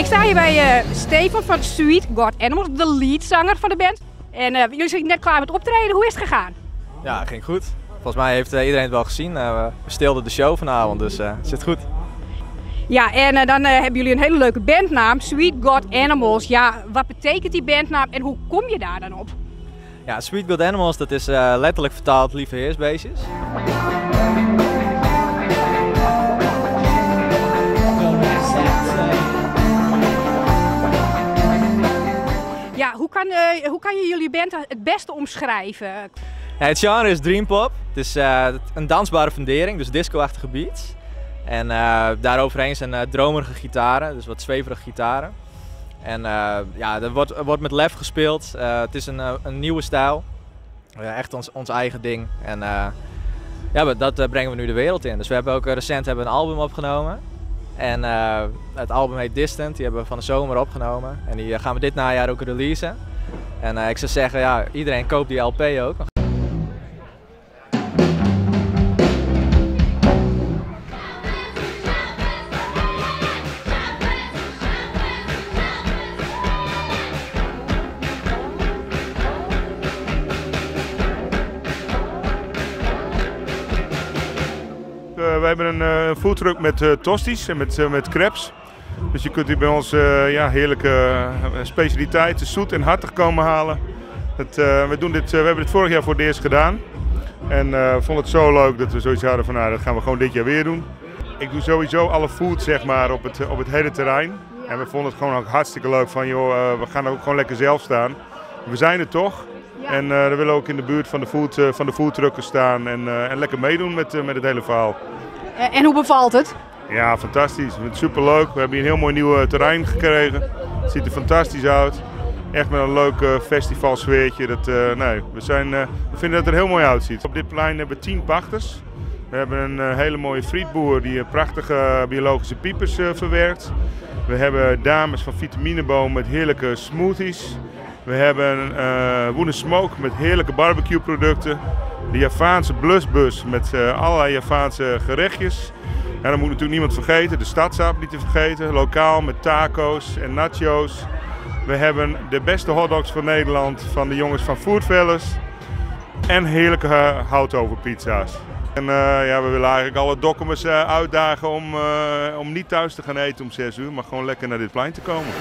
sta hier bij Stefan van Sweet God Animals, de leadzanger van de band. En jullie zijn net klaar met optreden. Hoe is het gegaan? Ja, ging goed. Volgens mij heeft iedereen het wel gezien. We stilden de show vanavond, dus het zit goed. Ja, en dan hebben jullie een hele leuke bandnaam, Sweet God Animals. Ja, wat betekent die bandnaam en hoe kom je daar dan op? Ja, Sweet God Animals, dat is letterlijk vertaald lieve heersbeestjes. Ja, hoe kan je jullie band het beste omschrijven? Ja, het genre is dreampop. Het is een dansbare fundering, dus disco-achtige beats. En daaroverheen zijn dromerige gitaren, dus wat zweverige gitaren. En ja, er wordt met lef gespeeld. Het is een nieuwe stijl. Echt ons eigen ding. En ja, dat brengen we nu de wereld in. Dus we hebben ook recent een album opgenomen. En het album heet Distant, die hebben we van de zomer opgenomen. En die gaan we dit najaar ook releasen. En ik zou zeggen, ja, iedereen koopt die LP ook. We hebben een foodtruck met tosties en met crepes. Dus je kunt hier bij ons ja, heerlijke specialiteiten, zoet en hartig komen halen. We hebben dit vorig jaar voor het eerst gedaan. En vonden het zo leuk dat we zoiets hadden van, nou, dat gaan we gewoon dit jaar weer doen. Ik doe sowieso alle food, zeg maar, op het hele terrein. En we vonden het gewoon ook hartstikke leuk van, joh, we gaan er ook gewoon lekker zelf staan. We zijn er toch. Ja. En we willen ook in de buurt van de foodtrucken staan en lekker meedoen met het hele verhaal. En hoe bevalt het? Ja, fantastisch. We vinden het superleuk. We hebben hier een heel mooi nieuw terrein gekregen. Het ziet er fantastisch uit. Echt met een leuk festivalsfeertje. Nee, we vinden dat het er heel mooi uitziet. Op dit plein hebben we 10 pachters. We hebben een hele mooie frietboer die prachtige biologische piepers verwerkt. We hebben dames van Vitamineboom met heerlijke smoothies. We hebben Woene Smoke met heerlijke barbecue producten. De Javaanse blusbus met allerlei Javaanse gerechtjes. En dan moet natuurlijk niemand vergeten, de stadsaap niet te vergeten. Lokaal met taco's en nachos. We hebben de beste hotdogs van Nederland van de jongens van Foodfellas. En heerlijke houtovenpizza's. En ja, we willen eigenlijk alle dokkumers uitdagen om niet thuis te gaan eten om 6 uur, maar gewoon lekker naar dit plein te komen.